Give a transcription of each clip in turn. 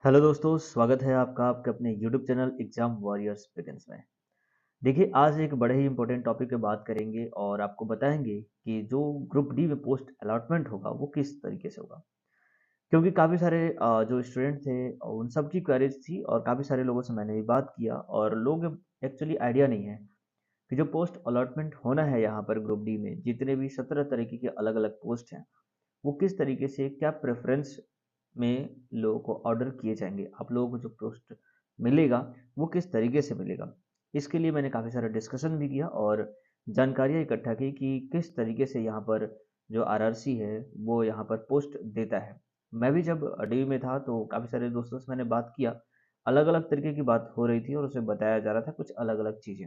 Hello दोस्तों, स्वागत है आपका आपके अपने YouTube channel exam warriors begins में। देखिए, आज एक बड़े ही इंपॉर्टेंट टॉपिक पे बात करेंगे और आपको बताएंगे कि जो ग्रुप डी में पोस्ट अलॉटमेंट होगा वो किस तरीके से होगा। क्योंकि काफ़ी सारे जो स्टूडेंट थे उन सब की क्वेरीज थी और काफ़ी सारे लोगों से मैंने भी बात किया और लोग एक्चुअली आइडिया नहीं है कि जो पोस्ट अलॉटमेंट होना है यहाँ पर ग्रुप डी में जितने भी 17 तरीके के अलग अलग पोस्ट हैं वो किस तरीके से क्या प्रेफ़रेंस में लोगों को ऑर्डर किए जाएँगे। आप लोगों को जो पोस्ट मिलेगा, वो किस तरीके से मिलेगा। इसके लिए मैंने काफ़ी सारा डिस्कशन भी किया और जानकारियाँ इकट्ठा की कि किस तरीके से यहाँ पर जो आरआरसी है, वो यहाँ पर पोस्ट देता है। मैं भी जब डीयू में था, तो काफ़ी सारे दोस्तों से मैंने बात किया। अलग-अलग तरीके की बात हो रही थी और उसे बताया जा रहा था कुछ अलग-अलग चीज़ें।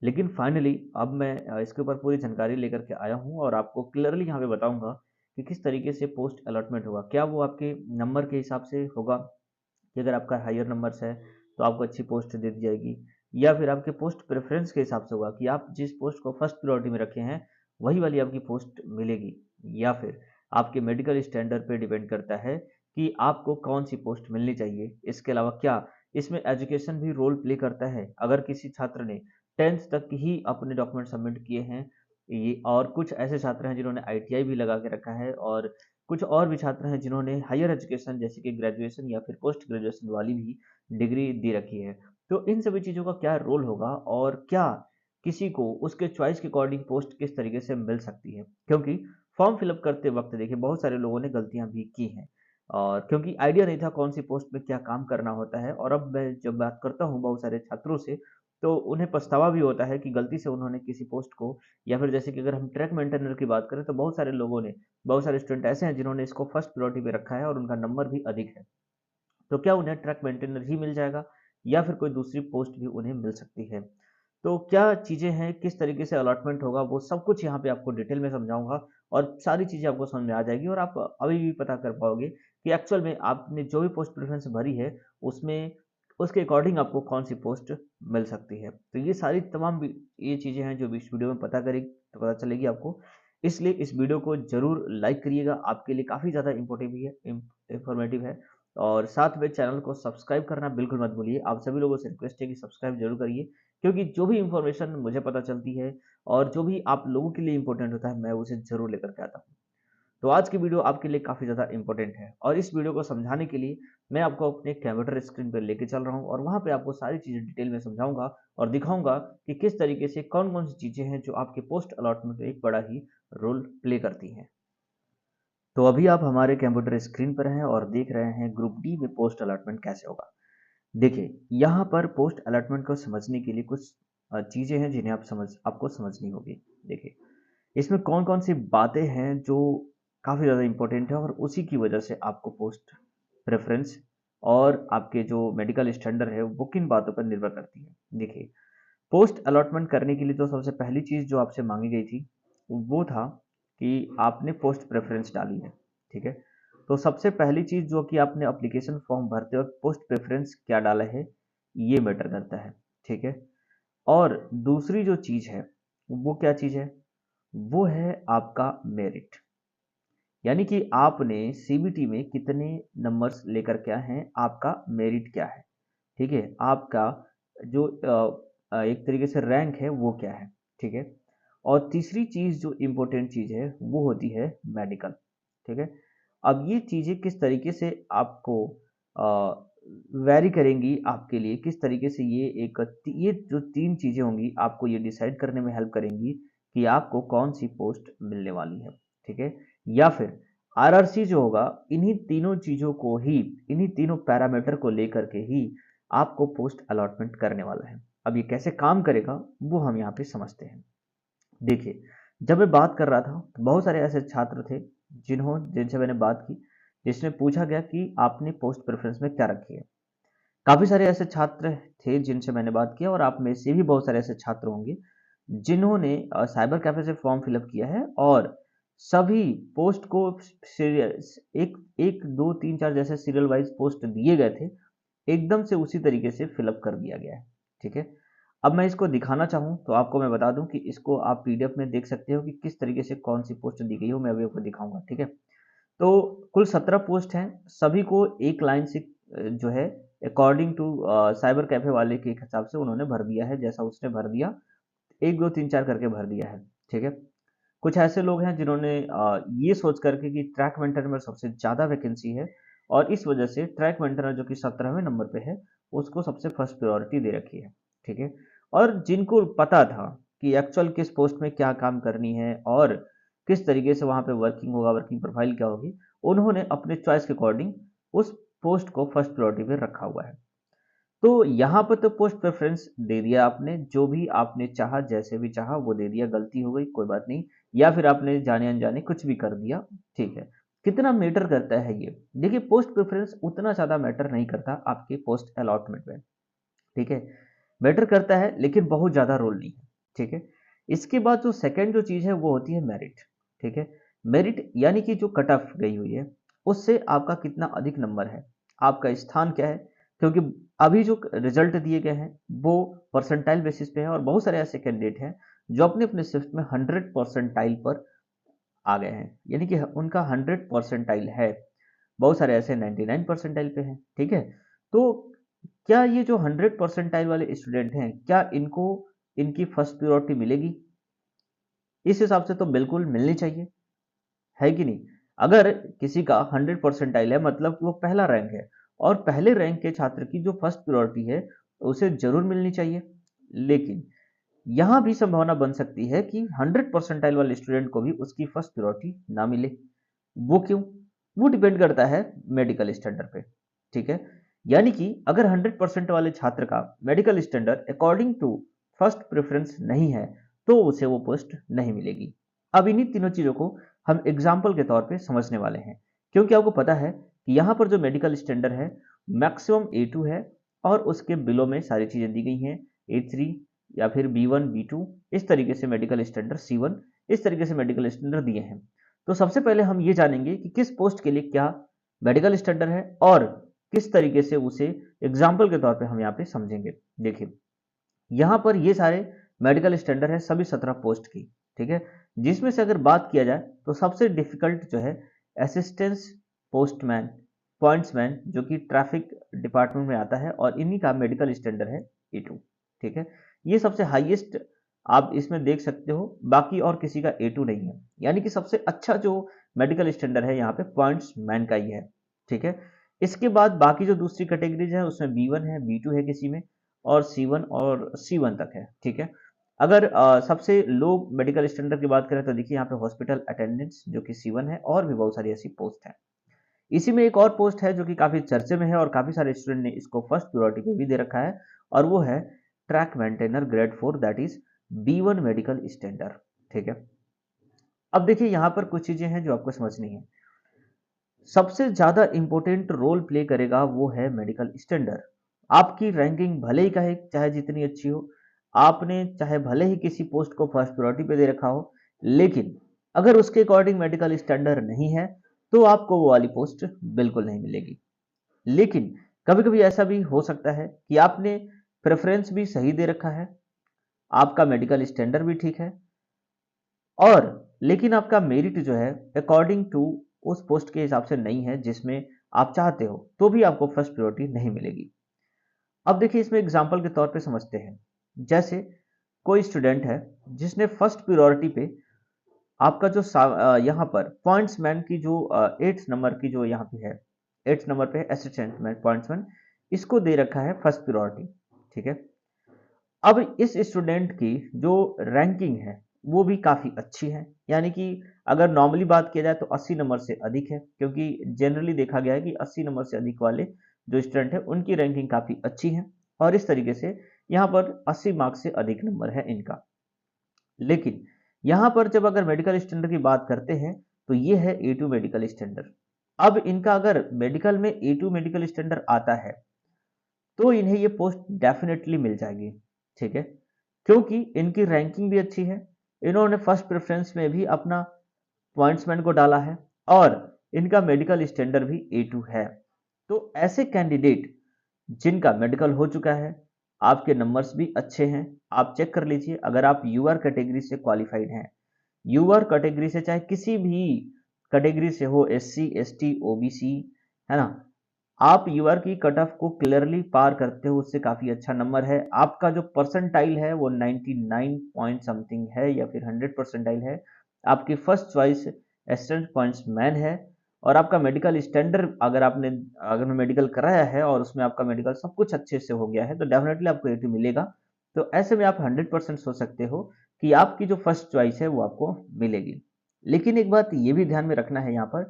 लेकिन फाइनली अब मैं इसके ऊपर पूरी जानकारी लेकर के आया हूँ और आपको क्लियरली यहाँ पे बताऊँगा कि किस तरीके से पोस्ट अलॉटमेंट होगा। क्या वो आपके नंबर के हिसाब से होगा कि अगर आपका हायर नंबर्स है तो आपको अच्छी पोस्ट दे दी जाएगी, या फिर आपके पोस्ट प्रेफ़रेंस के हिसाब से होगा कि आप जिस पोस्ट को फर्स्ट प्रायोरिटी में रखे हैं, वही वाली आपकी पोस्ट मिलेगी, या फिर आपके मेडिकल स्टैंडर्ड पे डिपेंड करता है कि आपको कौन-सी पोस्ट मिलनी चाहिए। इसके अलावा क्या इसमें एजुकेशन भी रोल प्ले करता है? अगर किसी छात्र ने 10th तक ही अपने डॉक्यूमेंट सबमिट किए हैं, ये और कुछ ऐसे छात्र हैं जिन्होंने आईटीआई भी लगा के रखा है और कुछ और भी छात्र हैं जिन्होंने हायर एजुकेशन जैसे कि ग्रेजुएशन या फिर पोस्ट ग्रेजुएशन वाली भी डिग्री दे रखी है। तो इन सभी चीज़ों का क्या रोल होगा और क्या किसी को उसके चॉइस के अकॉर्डिंग पोस्ट किस तरीके से मिल सकती है? क्योंकि फॉर्म फिलअप करते वक़्त देखिए बहुत सारे लोगों ने गलतियाँ भी की हैं और क्योंकि आइडिया नहीं था कौन-सी पोस्ट में क्या काम करना होता है, और अब मैं जब बात करता हूँ बहुत सारे छात्रों से, तो उन्हें पछतावा भी होता है कि गलती से उन्होंने किसी पोस्ट को, या फिर जैसे कि अगर हम ट्रैक मेंटेनर की बात करें तो बहुत सारे स्टूडेंट ऐसे हैं जिन्होंने इसको फर्स्ट प्रायोरिटी पे रखा है और उनका नंबर भी अधिक है। तो क्या उन्हें ट्रक मेंटेनर ही मिल जाएगा या फिर कोई दूसरी पोस्ट भी उन्हें मिल सकती है? तो क्या चीज़ें हैं, किस तरीके से अलॉटमेंट होगा, वो सब कुछ यहाँ पे आपको डिटेल में समझाऊँगा और सारी चीज़ें आपको समझ में आ जाएगी और आप अभी भी पता कर पाओगे कि एक्चुअल में आपने जो भी पोस्ट प्रेफ़रेंस भरी है, उसमें उसके अकॉर्डिंग आपको कौन-सी पोस्ट मिल सकती है। तो ये सारी तमाम भी ये चीज़ें हैं जो भी इस वीडियो में पता चलेगी आपको। इसलिए इस वीडियो को ज़रूर लाइक करिएगा, आपके लिए काफ़ी ज़्यादा इन्फॉर्मेटिव है। और साथ में चैनल को सब्सक्राइब करना बिल्कुल मत भूलिए। आप सभी लोगों से रिक्वेस्ट है कि सब्सक्राइब ज़रूर करिए, क्योंकि जो भी इन्फॉर्मेशन मुझे पता चलती है और जो भी आप लोगों के लिए इम्पोर्टेंट होता है, मैं उसे ज़रूर लेकर के आता हूँ। तो आज की वीडियो आपके लिए काफ़ी ज़्यादा इम्पोर्टेंट है और इस वीडियो को समझाने के लिए मैं आपको अपने कंप्यूटर स्क्रीन पर लेके चल रहा हूँ और वहाँ पे आपको सारी चीज़ें डिटेल में समझाऊँगा और दिखाऊँगा कि किस तरीके से कौन-कौन सी चीज़ें हैं जो आपके पोस्ट अलॉटमेंट में एक बड़ा ही रोल प्ले करती हैं। तो अभी आप हमारे कंप्यूटर स्क्रीन पर हैं और देख रहे हैं ग्रुप डी में पोस्ट अलॉटमेंट कैसे होगा। देखिए, यहाँ पर पोस्ट अलॉटमेंट को समझने के लिए कुछ चीज़ें हैं जिन्हें आपको समझनी होगी। देखिए, इसमें कौन-कौन सी बातें हैं जो काफ़ी ज़्यादा इम्पोर्टेंट है और उसी की वजह से आपको पोस्ट प्रेफ़रेंस और आपके जो मेडिकल स्टैंडर्ड है, वो किन बातों पर निर्भर करती है। देखिए, पोस्ट अलॉटमेंट करने के लिए तो सबसे पहली चीज़ जो आपसे माँगी गई थी, वो था कि आपने पोस्ट प्रेफ़रेंस डाली है, ठीक है? तो सबसे पहली चीज़ जो कि आपने एप्लीकेशन फॉर्म भरते वक़्त पोस्ट प्रेफ़रेंस क्या डाला है, ये मैटर करता है, ठीक है? और दूसरी जो चीज़ है, वो क्या चीज़ है? वो है आपका मेरिट। यानी कि आपने सीबीटी में कितने नंबर्स लेकर के आए हैं, आपका मेरिट क्या है, ठीक है? आपका जो एक तरीके से रैंक है वो क्या है, ठीक है? और तीसरी चीज़ जो इम्पोर्टेंट चीज़ है वो होती है मेडिकल, ठीक है? अब ये चीज़ें किस तरीके से आपको अ, वैरी करेंगी आपके लिए, किस तरीके से ये जो 3 चीज़ें होंगी आपको ये डिसाइड करने में हेल्प करेंगी कि आपको कौन-सी पोस्ट मिलने वाली है, ठीक है? या फिर आरआरसी जो होगा इन्हीं तीनों चीज़ों को ही, इन्हीं तीनों पैरामीटर को लेकर के ही आपको पोस्ट अलॉटमेंट करने वाला है। अब ये कैसे काम करेगा वो हम यहाँ पे समझते हैं। देखिए, जब मैं बात कर रहा था तो बहुत सारे ऐसे छात्र थे जिनसे मैंने बात की, जिसमें पूछा गया कि आपने पोस्ट प्रेफ़रेंस में क्या रखी है। काफ़ी सारे ऐसे छात्र थे जिनसे मैंने बात किया और आप में से भी बहुत सारे ऐसे छात्र होंगे जिन्होंने साइबर कैफ़े से फॉर्म फिल अप किया है और सभी पोस्ट को सीरियल 1, 2, 3, 4 जैसे सीरियल वाइज़ पोस्ट दिए गए थे, एकदम से उसी तरीके से फिल अप कर दिया गया है, ठीक है? अब मैं इसको दिखाना चाहूँ तो आपको मैं बता दूँ कि इसको आप पीडीएफ में देख सकते हो कि किस तरीके से कौन-सी पोस्ट दी गई हो, मैं अभी आपको दिखाऊँगा, ठीक है? तो कुल 17 पोस्ट हैं, सभी को एक लाइन से जो है अकॉर्डिंग टू साइबर कैफे वाले के हिसाब से उन्होंने भर दिया है, जैसा उसने भर दिया 1 2 3 4 करके भर दिया है। ठीक है। कुछ ऐसे लोग हैं जिन्होंने ये सोच करके कि ट्रैक मेंटेनर में सबसे ज़्यादा वैकेंसी है और इस वजह से ट्रैक मेंटेनर जो कि 17वें नंबर पे है उसको सबसे फर्स्ट प्रायोरिटी दे रखी है। ठीक है। और जिनको पता था कि एक्चुअल किस पोस्ट में क्या काम करनी है और किस तरीके से वहाँ पे वर्किंग होगा, वर्किंग प्रोफाइल क्या होगी, उन्होंने अपने चॉइस के अकॉर्डिंग उस पोस्ट को फर्स्ट प्रायोरिटी पे रखा हुआ है। तो यहाँ पर तो पोस्ट प्रेफरेंस दे दिया आपने, जो भी आपने चाहा, जैसे भी चाहा वो दे दिया, गलती हो गई कोई बात नहीं, या फिर आपने जाने अनजाने कुछ भी कर दिया। ठीक है। कितना मैटर करता है ये? देखिए, पोस्ट प्रेफरेंस उतना ज़्यादा मैटर नहीं करता आपके पोस्ट अलॉटमेंट में। ठीक है। मैटर करता है लेकिन बहुत ज़्यादा रोल नहीं है। ठीक है। इसके बाद जो सेकंड जो चीज़ है वो होती है मेरिट। ठीक है। मेरिट यानी कि जो कट ऑफ गई हुई है उससे आपका कितना अधिक नंबर है, आपका स्थान क्या है, क्योंकि अभी जो रिजल्ट दिए गए हैं वो परसेंटाइल बेसिस पे है और बहुत सारे ऐसे कैंडिडेट हैं जो अपने अपने शिफ्ट में 100 परसेंटाइल पर आ गए हैं, यानी कि उनका 100 परसेंटाइल है। बहुत सारे ऐसे 99 परसेंटाइल पे हैं। ठीक है। तो क्या ये जो 100 परसेंटाइल वाले स्टूडेंट हैं, क्या इनको इनकी फर्स्ट प्रायोरिटी मिलेगी? इस हिसाब से तो बिल्कुल मिलनी चाहिए, है कि नहीं? अगर किसी का 100 परसेंटाइल है मतलब कि वो पहला रैंक है और पहले रैंक के छात्र की जो फर्स्ट प्रायोरिटी है उसे जरूर मिलनी चाहिए। लेकिन यहां भी संभावना बन सकती है कि 100 परसेंटाइल वाले स्टूडेंट को भी उसकी फर्स्ट प्रायोरिटी ना मिले। वो क्यों? वो डिपेंड करता है मेडिकल स्टैंडर्ड पे। ठीक है। यानी कि अगर 100% वाले छात्र का medical standard according to first preference नहीं है तो उसे वो पोस्ट नहीं मिलेगी। अब इन्हीं तीनों चीजों को हम एग्जाम्पल के तौर पे समझने वाले हैं, क्योंकि आपको पता है कि यहाँ पर जो मेडिकल स्टैंडर्ड है मैक्सिमम A2 है और उसके बिलो में सारी चीजें दी गई हैं, A3 या फिर B1 B2, इस तरीके से मेडिकल स्टैंडर्ड C1, इस तरीके से मेडिकल स्टैंडर्ड दिए हैं। तो सबसे पहले हम ये जानेंगे कि किस पोस्ट के लिए क्या मेडिकल स्टैंडर्ड है और किस तरीके से उसे एग्जाम्पल के तौर पे हम यहाँ पे समझेंगे। देखिए, यहाँ पर ये सारे मेडिकल स्टैंडर्ड है सभी 17 पोस्ट की। ठीक है। जिसमें से अगर बात किया जाए तो सबसे डिफिकल्ट जो है असिस्टेंस पोस्टमैन पॉइंट्समैन, जो कि ट्रैफिक डिपार्टमेंट में आता है और इन्हीं का मेडिकल स्टैंडर्ड है A2। ठीक है। ये सबसे हाईएस्ट आप इसमें देख सकते हो, बाकी और किसी का A2 नहीं है, यानी कि सबसे अच्छा जो मेडिकल स्टैंडर्ड है यहाँ पे पॉइंट्समैन का ही है। ठीक है। इसके बाद बाकी जो दूसरी कैटेगरीज है उसमें B1 है, B2 है किसी में, और C1 और C1 तक है। ठीक है। अगर सबसे लो मेडिकल स्टैंडर्ड की बात करें तो देखिए यहाँ पे हॉस्पिटल अटेंडेंट्स जो कि C1 है, और भी बहुत सारी ऐसी पोस्ट है। इसी में एक और पोस्ट है जो कि काफी चर्चे में है और काफी सारे स्टूडेंट ने इसको फर्स्ट प्रायोरिटी पे भी दे रखा है, और वो है track maintainer grade 4, that is B1 medical standard. ठीक है। अब देखिए यहाँ पर कुछ चीजें हैं जो आपको समझनी है। सबसे ज्यादा इंपॉर्टेंट रोल प्ले करेगा वो है मेडिकल स्टैंडर्ड। आपकी रैंकिंग भले ही कहे चाहे जितनी अच्छी हो, आपने चाहे भले ही किसी पोस्ट को फर्स्ट प्रायोरिटी पे दे रखा हो, लेकिन अगर उसके अकॉर्डिंग मेडिकल स्टैंडर्ड नहीं है तो आपको वो वाली पोस्ट बिल्कुल नहीं मिलेगी। लेकिन कभी कभी ऐसा भी हो सकता है कि आपने प्रेफरेंस भी सही दे रखा है, आपका मेडिकल स्टैंडर्ड भी ठीक है, और लेकिन आपका मेरिट जो है अकॉर्डिंग टू उस पोस्ट के हिसाब से नहीं है जिसमें आप चाहते हो, तो भी आपको फर्स्ट प्रायोरिटी नहीं मिलेगी। अब देखिए, इसमें एग्जांपल के तौर पे समझते हैं। जैसे कोई स्टूडेंट है जिसने फर्स्ट प्रायोरिटी पे आपका जो यहाँ पर पॉइंट्समैन की जो 8th नंबर की जो यहाँ पे है, 8th नंबर पे असिस्टेंट मैन पॉइंट्समैन, इसको दे रखा है फर्स्ट प्रायोरिटी। ठीक है। अब इस स्टूडेंट की जो रैंकिंग है वो भी काफ़ी अच्छी है, यानी कि अगर नॉर्मली बात किया जाए तो 80 नंबर से अधिक है, क्योंकि जनरली देखा गया है कि 80 नंबर से अधिक वाले जो स्टूडेंट है उनकी रैंकिंग काफ़ी अच्छी है, और इस तरीके से यहाँ पर 80 मार्क्स से अधिक नंबर है इनका। लेकिन यहाँ पर जब अगर मेडिकल स्टैंडर्ड की बात करते हैं तो ये है A2 मेडिकल स्टैंडर्ड। अब इनका अगर मेडिकल में A2 मेडिकल स्टैंडर्ड आता है तो इन्हें ये पोस्ट डेफिनेटली मिल जाएगी। ठीक है। क्योंकि इनकी रैंकिंग भी अच्छी है, इन्होंने फर्स्ट प्रेफरेंस में भी अपना पॉइंट्समैन को डाला है, और इनका मेडिकल स्टैंडर्ड भी A2 है। तो ऐसे कैंडिडेट जिनका मेडिकल हो चुका है, आपके नंबर्स भी अच्छे हैं, आप चेक कर लीजिए। अगर आप यूआर कैटेगरी से क्वालिफाइड हैं, यूआर कैटेगरी से चाहे किसी भी कैटेगरी से हो, SC ST OBC, है ना, आप यूआर की कट ऑफ को क्लियरली पार करते हो, उससे काफी अच्छा नंबर है। आपका जो परसेंटाइल है वो 99 पॉइंट समथिंग है या फिर 100 परसेंटाइल है। आपकी first choice assistant points man है और आपका मेडिकल स्टैंडर्ड अगर मेडिकल कराया है और उसमें आपका मेडिकल सब कुछ अच्छे से हो गया है तो डेफिनेटली आपको A2 मिलेगा। तो ऐसे में आप 100% सोच सकते हो कि आपकी जो फर्स्ट चॉइस है वो आपको मिलेगी। लेकिन एक बात ये भी ध्यान में रखना है यहाँ पर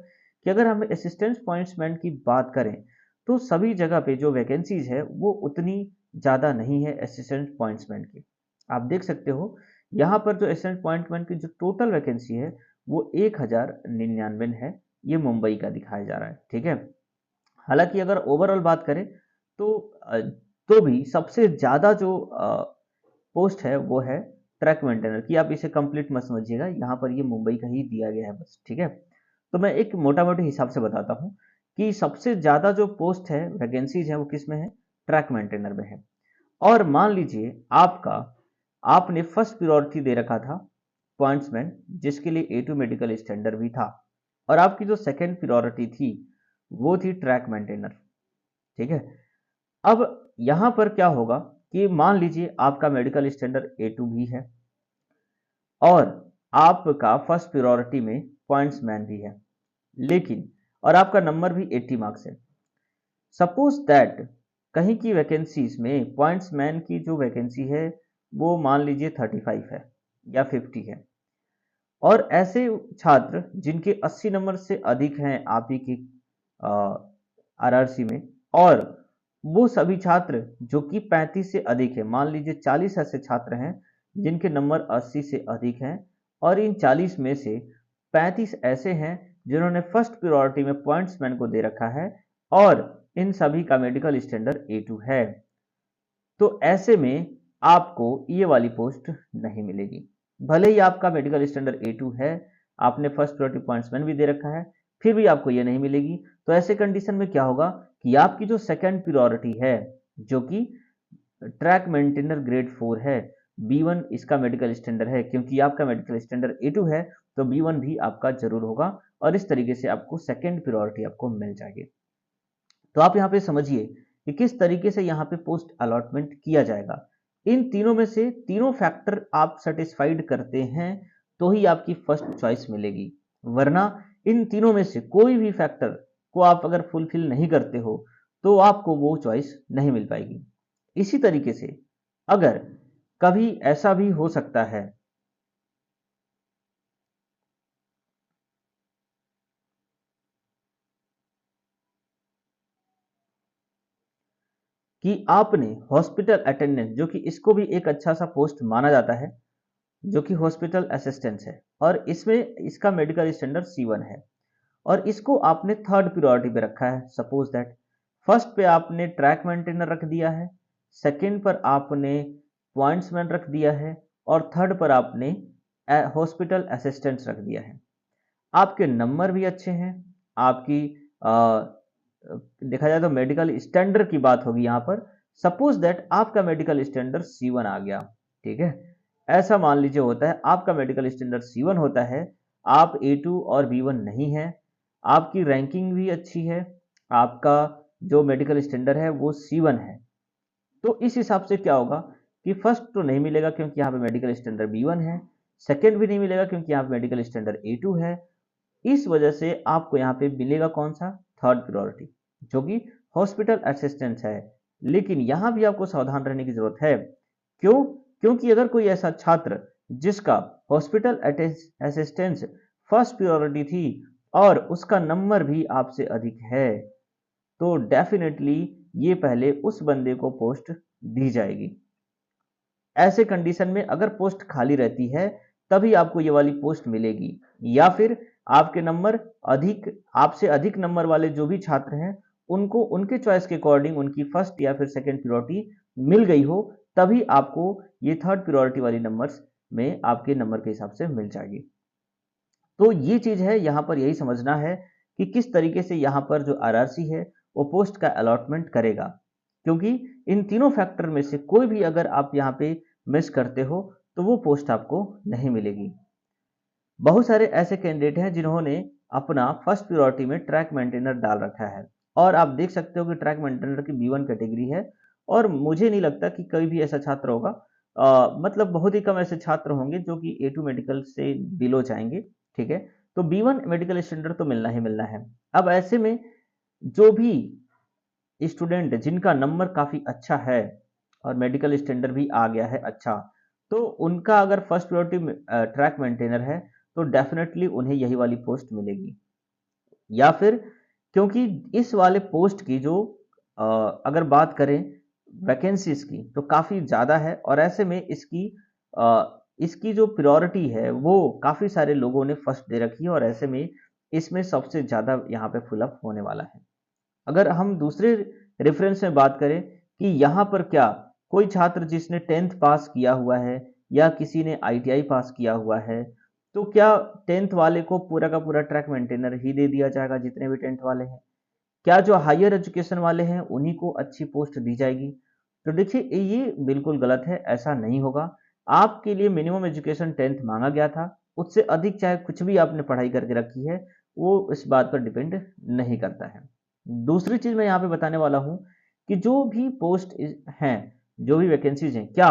कि अगर हम असिस्टेंट पॉइंट्समैन की बात करें तो सभी जगह पे जो वैकेंसीज है वो उतनी ज़्यादा नहीं है असिस्टेंट पॉइंट्समैन की। आप देख सकते हो यहाँ पर जो असिस्टेंट पॉइंट्समैन की जो टोटल वैकेंसी है वो 1099 है। ये मुंबई का दिखाया जा रहा है, ठीक है। हालांकि अगर ओवरऑल बात करें तो तो भी सबसे ज़्यादा जो पोस्ट है वो है ट्रैक मेंटेनर की। आप इसे कंप्लीट मत समझिएगा, यहाँ पर ये मुंबई का ही दिया गया है बस, ठीक है। तो मैं एक मोटा मोटे हिसाब से बताता हूँ कि सबसे ज़्यादा जो पोस्ट है वैकेंसीज है वो किस में है, ट्रैक मेंटेनर में है। और मान लीजिए आपने फर्स्ट प्रायोरिटी दे रखा था पॉइंट्समैन, जिसके लिए A2 मेडिकल स्टैंडर्ड भी था, और आपकी जो सेकंड प्रायोरिटी थी वो थी ट्रैक मेंटेनर, ठीक है। अब यहां पर क्या होगा कि मान लीजिए आपका मेडिकल स्टैंडर्ड A2 भी है और आपका फर्स्ट प्रायोरिटी में पॉइंट्समैन भी है, लेकिन और आपका नंबर भी 80 मार्क्स है। सपोज दैट कहीं की वैकेंसीज में पॉइंट्समैन की जो वैकेंसी है वो मान लीजिए 35 है या 50 है, और ऐसे छात्र जिनके 80 नंबर से अधिक हैं आप ही की आरआरसी में, और वो सभी छात्र जो कि 35 से अधिक है, मान लीजिए 40 ऐसे छात्र हैं जिनके नंबर 80 से अधिक हैं, और इन 40 में से 35 ऐसे हैं जिन्होंने फर्स्ट प्रायोरिटी में पॉइंट्समैन को दे रखा है और इन सभी का मेडिकल स्टैंडर्ड A2 है। तो ऐसे में आपको ये वाली पोस्ट नहीं मिलेगी। भले ही आपका मेडिकल स्टैंडर्ड A2 है, आपने फर्स्ट प्रायोरिटी पॉइंट्समैन भी दे रखा है, फिर भी आपको ये नहीं मिलेगी। तो ऐसे कंडीशन में क्या होगा कि आपकी जो सेकंड प्रायोरिटी है जो कि ट्रैक मेंटेनर ग्रेड 4 है, B1 इसका मेडिकल स्टैंडर्ड है, क्योंकि आपका मेडिकल स्टैंडर्ड A2 है तो B1 भी आपका जरूर होगा, और इस तरीके से आपको सेकंड प्रायोरिटी आपको मिल जाएगी। तो आप यहाँ पे समझिए कि किस तरीके से यहाँ पे पोस्ट अलॉटमेंट किया जाएगा। इन तीनों में से तीनों फैक्टर आप सेटिस्फाइड करते हैं तो ही आपकी फर्स्ट चॉइस मिलेगी, वरना इन तीनों में से कोई भी फैक्टर को आप अगर फुलफिल नहीं करते हो तो आपको वो चॉइस नहीं मिल पाएगी। इसी तरीके से अगर कभी ऐसा भी हो सकता है कि आपने हॉस्पिटल अटेंडेंट, जो कि इसको भी एक अच्छा सा पोस्ट माना जाता है, जो कि हॉस्पिटल असिस्टेंट है, और इसमें इसका मेडिकल स्टैंडर्ड C1 है, और इसको आपने थर्ड प्रायोरिटी पे रखा है। सपोज दैट फर्स्ट पे आपने ट्रैक मेंटेनर रख दिया है, सेकंड पर आपने पॉइंट्समैन रख दिया है, और थर्ड पर आपने हॉस्पिटल असिस्टेंट रख दिया है। आपके नंबर भी अच्छे हैं, आपकी देखा जाए तो मेडिकल स्टैंडर्ड की बात होगी यहाँ पर। सपोज दैट आपका मेडिकल स्टैंडर्ड C1 आ गया, ठीक है। ऐसा मान लीजिए होता है, आपका मेडिकल स्टैंडर्ड C1 होता है, आप A2 और B1 नहीं है, आपकी रैंकिंग भी अच्छी है, आपका जो मेडिकल स्टैंडर्ड है वो C1 है, तो इस हिसाब से क्या होगा कि फर्स्ट तो नहीं मिलेगा क्योंकि यहाँ पे मेडिकल स्टैंडर्ड B1 है, सेकंड भी नहीं मिलेगा क्योंकि यहाँ पे मेडिकल स्टैंडर्ड A2 है। इस वजह से आपको यहाँ पे मिलेगा कौन सा, थर्ड प्रायोरिटी, जो कि हॉस्पिटल असिस्टेंट है। लेकिन यहाँ भी आपको सावधान रहने की जरूरत है। क्यों? क्योंकि अगर कोई ऐसा छात्र जिसका हॉस्पिटल असिस्टेंस फर्स्ट प्रायोरिटी थी और उसका नंबर भी आपसे अधिक है, तो डेफिनेटली ये पहले उस बंदे को पोस्ट दी जाएगी। ऐसे कंडीशन में अगर पोस्ट खाली रहती है तभी आपको ये वाली पोस्ट मिलेगी, या फिर आपके नंबर अधिक, आपसे अधिक नंबर वाले जो भी छात्र हैं उनको उनके चॉइस के अकॉर्डिंग उनकी फर्स्ट या फिर सेकंड प्रायोरिटी मिल गई हो, तभी आपको ये थर्ड प्रायोरिटी वाली नंबर्स में आपके नंबर के हिसाब से मिल जाएगी। तो ये चीज है, यहाँ पर यही समझना है कि किस तरीके से यहाँ पर जो आरआरसी है वो पोस्ट का अलॉटमेंट करेगा, क्योंकि इन तीनों फैक्टर में से कोई भी अगर आप यहाँ पे मिस करते हो तो वो पोस्ट आपको नहीं मिलेगी। बहुत सारे ऐसे कैंडिडेट हैं जिन्होंने अपना फर्स्ट प्रायोरिटी में ट्रैक मेंटेनर डाल रखा है, और आप देख सकते हो कि ट्रैक मेंटेनर की B1 कैटेगरी है और मुझे नहीं लगता कि कोई भी ऐसा छात्र होगा, मतलब बहुत ही कम ऐसे छात्र होंगे जो कि A2 मेडिकल से बिलो जाएंगे। ठीक है, तो B1 मेडिकल स्टैंडर्ड तो मिलना ही मिलना है। अब ऐसे में जो भी स्टूडेंट जिनका नंबर काफ़ी अच्छा है और मेडिकल स्टैंडर्ड भी आ गया है अच्छा, तो उनका अगर फर्स्ट प्रायोरिटी ट्रैक मेंटेनर है तो डेफिनेटली उन्हें यही वाली पोस्ट मिलेगी। या फिर क्योंकि इस वाले पोस्ट की जो अ, अगर बात करें वैकेंसीज की तो काफ़ी ज़्यादा है और ऐसे में इसकी जो प्रायोरिटी है वो काफ़ी सारे लोगों ने फर्स्ट दे रखी है और ऐसे में इसमें सबसे ज़्यादा यहाँ पे फुलअप होने वाला है। अगर हम दूसरे रेफरेंस में बात करें कि यहाँ पर क्या कोई छात्र जिसने 10th पास किया हुआ है या किसी ने ITI पास किया हुआ है, तो क्या 10th वाले को पूरा का पूरा ट्रैक मेंटेनर ही दे दिया जाएगा जितने भी 10th वाले हैं? क्या जो हायर एजुकेशन वाले हैं उन्हीं को अच्छी पोस्ट दी जाएगी? तो देखिए ये बिल्कुल गलत है, ऐसा नहीं होगा। आपके लिए मिनिमम एजुकेशन 10th मांगा गया था, उससे अधिक चाहे कुछ भी आपने पढ़ाई करके रखी है, वो इस बात पर डिपेंड नहीं करता है। दूसरी चीज मैं यहाँ पे बताने वाला हूँ कि जो भी पोस्ट हैं, जो भी वैकेंसीज हैं, क्या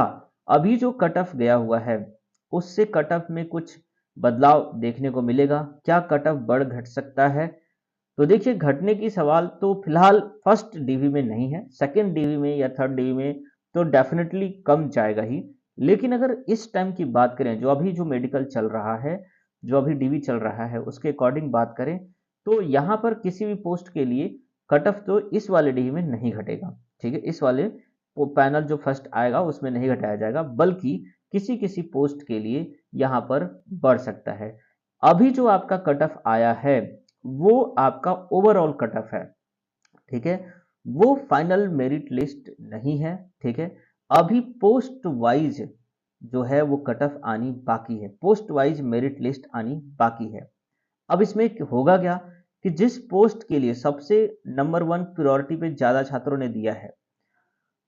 अभी जो कट ऑफ गया हुआ है उससे कट ऑफ में कुछ बदलाव देखने को मिलेगा? क्या कट ऑफ बढ़ घट सकता है? तो देखिए घटने की सवाल तो फिलहाल फर्स्ट डीवी में नहीं है, सेकंड डीवी में या थर्ड डीवी में तो डेफिनेटली कम जाएगा ही। लेकिन अगर इस टाइम की बात करें, जो अभी जो मेडिकल चल रहा है, जो अभी डीवी चल रहा है, उसके अकॉर्डिंग बात करें तो यहाँ पर किसी भी पोस्ट के लिए कट ऑफ तो इस वाले डीवी में नहीं घटेगा। ठीक है, इस वाले पैनल जो फर्स्ट आएगा उसमें नहीं घटाया जाएगा, बल्कि किसी किसी पोस्ट के लिए यहाँ पर बढ़ सकता है। अभी जो आपका कट ऑफ आया है वो आपका ओवरऑल कट ऑफ है। ठीक है, वो फाइनल मेरिट लिस्ट नहीं है। ठीक है, अभी पोस्ट वाइज जो है वो कट ऑफ आनी बाकी है, पोस्ट वाइज मेरिट लिस्ट आनी बाकी है। अब इसमें होगा क्या कि जिस पोस्ट के लिए सबसे नंबर 1 प्रायोरिटी पे ज्यादा छात्रों ने दिया है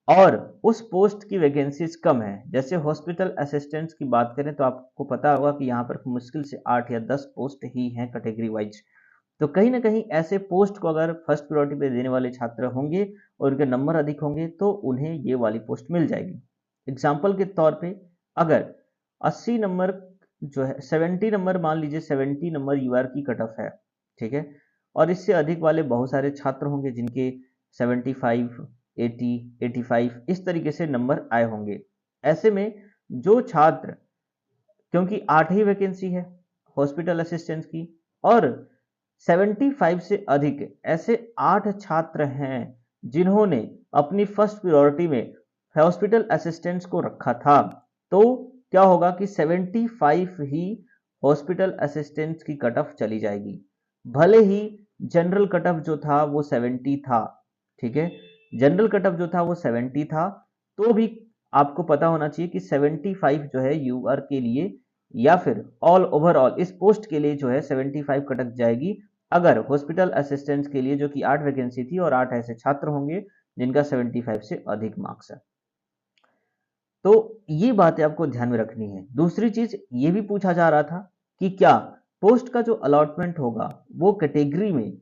और उस पोस्ट की वैकेंसीज कम है, जैसे हॉस्पिटल असिस्टेंट्स की बात करें तो आपको पता होगा कि यहाँ पर मुश्किल से 8 या 10 पोस्ट ही हैं कैटेगरी वाइज। तो कहीं ना कहीं ऐसे पोस्ट को अगर फर्स्ट प्रायोरिटी पे देने वाले छात्र होंगे और उनके नंबर अधिक होंगे तो उन्हें ये वाली पोस्ट मिल जाएगी। एग्जाम्पल के तौर पे अगर 80 नंबर जो है 70 नंबर, मान लीजिए 70 नंबर यूआर की कट ऑफ है। ठीक है, और इससे अधिक वाले बहुत सारे छात्र होंगे जिनके 75, 80, 85 इस तरीके से नंबर आए होंगे। ऐसे में जो छात्र, क्योंकि 8 ही वैकेंसी है हॉस्पिटल असिस्टेंट की और 75 से अधिक ऐसे 8 छात्र हैं जिन्होंने अपनी फर्स्ट प्रायोरिटी में हॉस्पिटल असिस्टेंट्स को रखा था, तो क्या होगा कि 75 ही हॉस्पिटल असिस्टेंट्स की कट ऑफ चली जाएगी। भले ही जनरल कट ऑफ जो था वो 70 था। ठीक है, जनरल कट ऑफ जो था वो 70 था, तो भी आपको पता होना चाहिए कि 75 जो है यूआर के लिए या फिर ऑल ओवरऑल इस पोस्ट के लिए जो है 75 कटक जाएगी, अगर हॉस्पिटल असिस्टेंट्स के लिए जो कि 8 वैकेंसी थी और 8 ऐसे छात्र होंगे जिनका 75 से अधिक मार्क्स है। तो ये बातें आपको ध्यान में रखनी है। दूसरी चीज ये भी पूछा जा रहा था कि क्या पोस्ट का जो अलॉटमेंट होगा वो कैटेगरी में,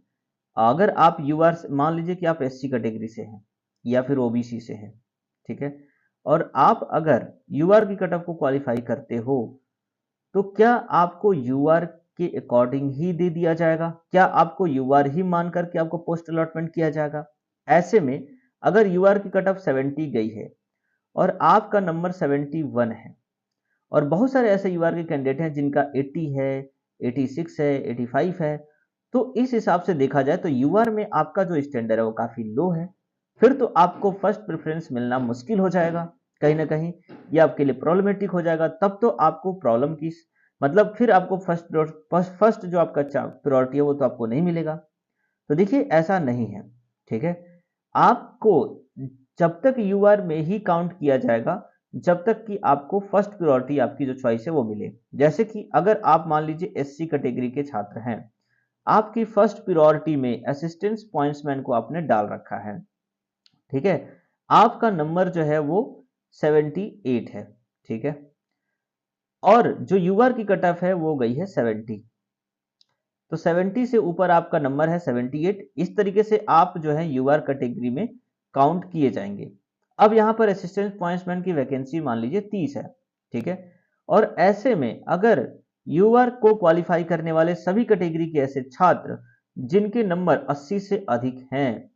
अगर आप यूआर, मान लीजिए कि आप एससी कैटेगरी से हैं या फिर ओबीसी से हैं, ठीक है, और आप अगर यूआर की कट ऑफ को क्वालिफाई करते हो तो क्या आपको यूआर के अकॉर्डिंग ही दे दिया जाएगा? क्या आपको यूआर ही मान करके आपको पोस्ट अलॉटमेंट किया जाएगा? ऐसे में अगर यूआर की कट ऑफ 70 गई है और आपका नंबर 71 है और बहुत सारे ऐसे यूआर के कैंडिडेट हैं जिनका 80 है, 86 है, 85 है, तो इस हिसाब से देखा जाए तो यूआर में आपका जो स्टैंडर्ड है वो काफी लो है। फिर तो आपको फर्स्ट प्रेफरेंस मिलना मुश्किल हो जाएगा, कहीं ना कहीं ये आपके लिए प्रॉब्लमेटिक हो जाएगा। तब तो आपको प्रॉब्लम की, मतलब फिर आपको फर्स्ट जो आपका प्रायोरिटी है वो तो आपको नहीं मिलेगा। तो देखिए ऐसा नहीं है। ठीक है, आपको जब तक यूआर में ही काउंट किया जाएगा जब तक कि आपको फर्स्ट प्रायोरिटी आपकी जो चॉइस है वो मिले। जैसे कि अगर आप मान लीजिए एससी कैटेगरी के छात्र हैं, आपकी फर्स्ट प्रायोरिटी में असिस्टेंट पॉइंट्समैन को आपने डाल रखा है। ठीक है, आपका नंबर जो है वो 78 है। ठीक है, और जो यूआर की कट ऑफ है वो गई है 70। तो 70 से ऊपर आपका नंबर है 78। इस तरीके से आप जो है यूआर कैटेगरी में काउंट किए जाएंगे। अब यहाँ पर असिस्टेंट पॉइंट्समैन की वैकेंसी मान लीजिए 30 है, ठीक है। और ऐसे में अगर यूआर को क्वालिफाई करने वाले सभी कैटेगरी के ऐसे छात्र जिनके नंबर 80 से अधिक हैं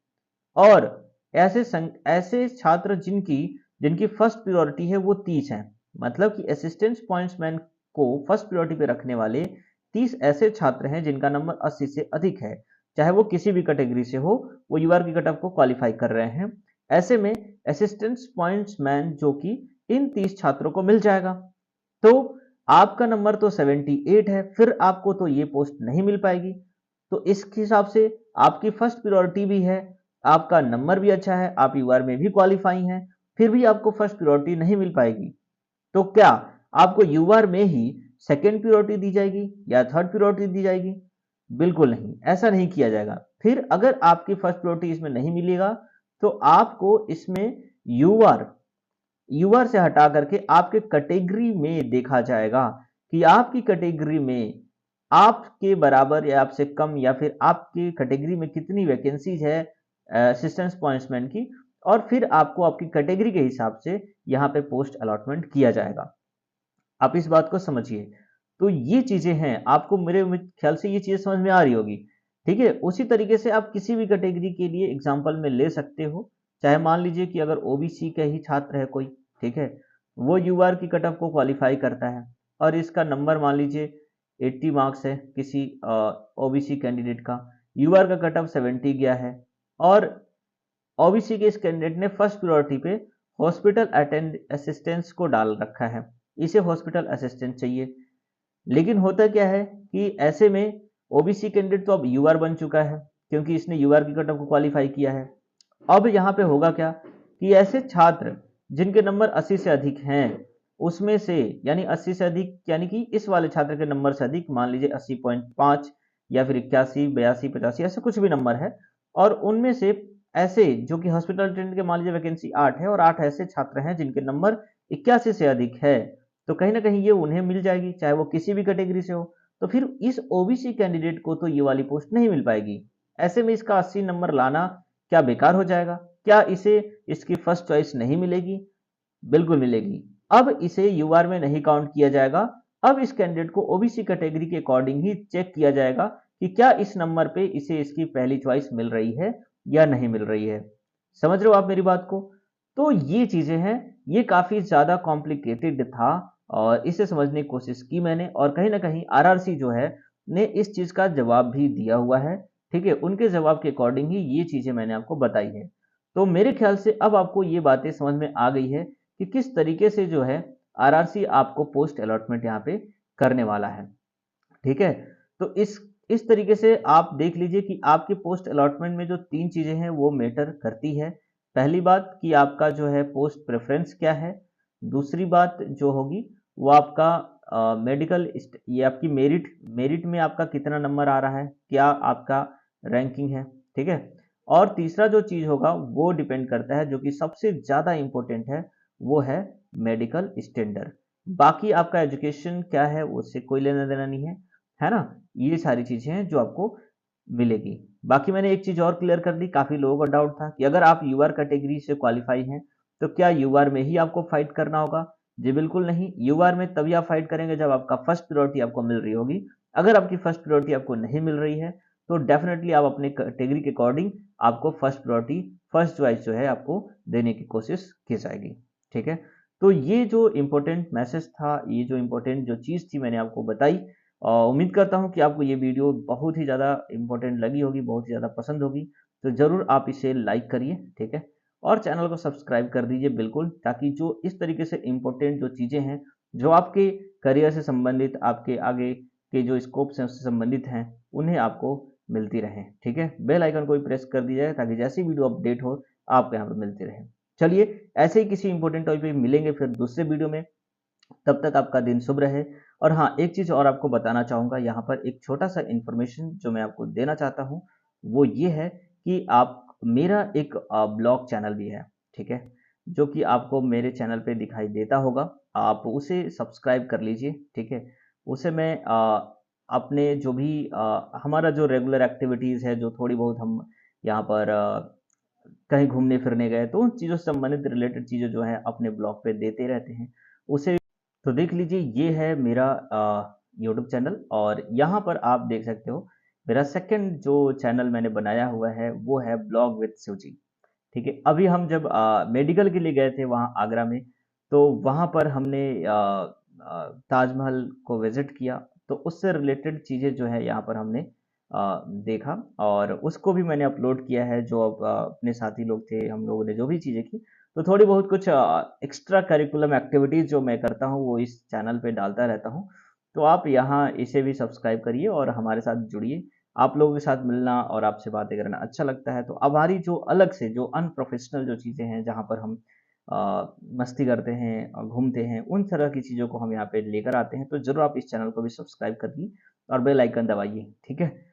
और ऐसे छात्र जिनकी जिनकी फर्स्ट प्रायोरिटी है वो 30 है, मतलब कि असिस्टेंट पॉइंट्समैन को फर्स्ट प्रायोरिटी पे रखने वाले 30 ऐसे छात्र हैं जिनका नंबर 80 से अधिक है, चाहे वो किसी भी कैटेगरी से हो, वो यूआर की कट ऑफ को क्वालिफाई कर रहे हैं। ऐसे में असिस्टेंट पॉइंट्समैन जो कि इन 30 छात्रों को मिल जाएगा। तो आपका नंबर तो 78 है, फिर आपको तो ये पोस्ट नहीं मिल पाएगी। तो इस हिसाब से आपकी फर्स्ट प्रायोरिटी भी है, आपका नंबर भी अच्छा है, आप यूआर में भी क्वालिफाई हैं, फिर भी आपको फर्स्ट प्रायोरिटी नहीं मिल पाएगी। तो क्या आपको यूआर में ही सेकेंड प्रायोरिटी दी जाएगी या थर्ड प्रायोरिटी दी जाएगी? बिल्कुल नहीं, ऐसा नहीं किया जाएगा। फिर अगर आपकी फर्स्ट प्रायोरिटी इसमें नहीं मिलेगा तो आपको इसमें यूआर यूआर से हटा करके आपके कैटेगरी में देखा जाएगा कि आपकी कैटेगरी में आपके बराबर या आपसे कम या फिर आपकी कैटेगरी में कितनी वैकेंसीज है असिस्टेंट पॉइंट्समैन की, और फिर आपको आपकी कैटेगरी के हिसाब से यहाँ पे पोस्ट अलॉटमेंट किया जाएगा। आप इस बात को समझिए। तो ये चीजें हैं, आपको मेरे ख्याल से ये चीजें समझ में आ रही होगी, ठीक है। उसी तरीके से आप किसी भी कैटेगरी के लिए एग्जाम्पल में ले सकते हो। चाहे मान लीजिए कि अगर ओबीसी का ही छात्र है कोई, ठीक है, वो यूआर की कट ऑफ को क्वालिफाई करता है और इसका नंबर मान लीजिए 80 मार्क्स है, किसी ओबीसी कैंडिडेट का यूआर का कट ऑफ 70 गया है, और ओबीसी के इस कैंडिडेट ने फर्स्ट प्रायोरिटी पे हॉस्पिटल अटेंड असिस्टेंस को डाल रखा है, इसे हॉस्पिटल असिस्टेंट चाहिए। लेकिन होता क्या है कि ऐसे में ओबीसी कैंडिडेट तो अब यूआर बन चुका है क्योंकि इसने यूआर की कट ऑफ को क्वालिफाई किया है। अब यहाँ पे होगा क्या कि ऐसे छात्र जिनके नंबर 80 से अधिक हैं उसमें से, यानी 80 से अधिक यानी कि इस वाले छात्र के नंबर से अधिक, मान लीजिए 80.5 या फिर 81, 82, 85 ऐसे कुछ भी नंबर है, और उनमें से ऐसे जो कि हॉस्पिटल अटेंडेंट के मान लीजिए वैकेंसी 8 है और 8 ऐसे छात्र हैं जिनके नंबर 81 से अधिक है, तो कहीं ना कहीं ये उन्हें मिल जाएगी, चाहे वो किसी भी कैटेगरी से हो। तो फिर इस ओबीसी कैंडिडेट को तो ये वाली पोस्ट नहीं मिल पाएगी। ऐसे में इसका 80 नंबर लाना क्या बेकार हो जाएगा? क्या इसे इसकी फर्स्ट चॉइस नहीं मिलेगी? बिल्कुल मिलेगी। अब इसे यूआर में नहीं काउंट किया जाएगा। अब इस कैंडिडेट को ओबीसी कैटेगरी के अकॉर्डिंग ही चेक किया जाएगा कि क्या इस नंबर पे इसे इसकी पहली चॉइस मिल रही है या नहीं मिल रही है। समझ रहे हो आप मेरी बात को? तो ये चीजें हैं, ये काफी ज्यादा कॉम्प्लिकेटेड था और इसे समझने की कोशिश की मैंने, और कहीं ना कहीं आरआरसी जो है ने इस चीज का जवाब भी दिया हुआ है, ठीक है। उनके जवाब के अकॉर्डिंग ही ये चीजें मैंने आपको बताई है। तो मेरे ख्याल से अब आपको ये बातें समझ में आ गई है कि किस तरीके से जो है आरआरसी आपको पोस्ट अलॉटमेंट यहाँ पे करने वाला है, ठीक है। तो इस तरीके से आप देख लीजिए कि आपके पोस्ट अलॉटमेंट में जो 3 चीजें हैं वो मैटर करती है। पहली बात कि आपका जो है पोस्ट प्रेफरेंस क्या है, दूसरी बात जो होगी वो आपका मेडिकल, ये आपकी मेरिट मेरिट में आपका कितना नंबर आ रहा है, क्या आपका रैंकिंग है, ठीक है। और तीसरा जो चीज होगा वो डिपेंड करता है, जो कि सबसे ज्यादा इंपॉर्टेंट है, वो है मेडिकल स्टैंडर्ड। बाकी आपका एजुकेशन क्या है उससे कोई लेना देना नहीं है ना। ये सारी चीजें हैं जो आपको मिलेगी। बाकी मैंने एक चीज और क्लियर कर दी, काफी लोगों का डाउट था कि अगर आप यूआर कैटेगरी से क्वालिफाई हैं तो क्या यूआर में ही आपको फाइट करना होगा? जी बिल्कुल नहीं, यूआर में तभी आप फाइट करेंगे जब आपका फर्स्ट प्रायोरिटी आपको मिल रही होगी। अगर आपकी फर्स्ट प्रायोरिटी आपको नहीं मिल रही है तो डेफिनेटली आप अपने कैटेगरी के अकॉर्डिंग आपको फर्स्ट प्रायोरिटी, फर्स्ट चॉइस जो है आपको देने की कोशिश की जाएगी, ठीक है। तो ये जो इम्पोर्टेंट मैसेज था, ये जो इम्पोर्टेंट जो चीज़ थी मैंने आपको बताई, और उम्मीद करता हूँ कि आपको ये वीडियो बहुत ही ज़्यादा इम्पोर्टेंट लगी होगी, बहुत ही ज़्यादा पसंद होगी। तो ज़रूर आप इसे लाइक करिए, ठीक है, और चैनल को सब्सक्राइब कर दीजिए बिल्कुल, ताकि जो इस तरीके से इम्पोर्टेंट जो चीज़ें हैं जो आपके करियर से संबंधित, आपके आगे के जो स्कोप्स हैं उससे संबंधित हैं, उन्हें आपको मिलती रहें, ठीक है। बेल आइकन को भी प्रेस कर दीजिए ताकि जैसी वीडियो अपडेट हो आपको यहाँ पर मिलती रहे। चलिए, ऐसे ही किसी इंपॉर्टेंट टॉपिक पे मिलेंगे फिर दूसरे वीडियो में। तब तक आपका दिन शुभ रहे। और हाँ, एक चीज़ और आपको बताना चाहूँगा, यहाँ पर एक छोटा सा इन्फॉर्मेशन जो मैं आपको देना चाहता हूँ वो ये है कि आप, मेरा एक ब्लॉग चैनल भी है, ठीक है, जो कि आपको मेरे चैनल पे दिखाई देता होगा। आप उसे सब्सक्राइब कर लीजिए, ठीक है। उसे मैं अपने जो भी हमारा जो रेगुलर एक्टिविटीज़ है, जो थोड़ी बहुत हम यहाँ पर कहीं घूमने फिरने गए, तो उन चीज़ों से संबंधित रिलेटेड चीज़ें जो है अपने ब्लॉग पे देते रहते हैं। उसे तो देख लीजिए, ये है मेरा यूट्यूब चैनल, और यहाँ पर आप देख सकते हो मेरा सेकंड जो चैनल मैंने बनाया हुआ है वो है ब्लॉग विद शिवजी। ठीक है, अभी हम जब मेडिकल के लिए गए थे वहाँ आगरा में, तो वहाँ पर हमने ताजमहल को विजिट किया, तो उससे रिलेटेड चीज़ें जो है यहाँ पर हमने देखा, और उसको भी मैंने अपलोड किया है। जो अपने साथी लोग थे, हम लोगों ने जो भी चीज़ें की, तो थोड़ी बहुत कुछ एक्स्ट्रा करिकुलम एक्टिविटीज़ जो मैं करता हूँ वो इस चैनल पे डालता रहता हूँ। तो आप यहाँ इसे भी सब्सक्राइब करिए और हमारे साथ जुड़िए। आप लोगों के साथ मिलना और आपसे बातें करना अच्छा लगता है। तो हमारी जो अलग से जो अनप्रोफेशनल जो चीज़ें हैं, जहाँ पर हम मस्ती करते हैं और घूमते हैं, उन तरह की चीज़ों को हम यहाँ पे लेकर आते हैं। तो ज़रूर आप इस चैनल को भी सब्सक्राइब करिए और बेल आइकन दबाइए, ठीक है?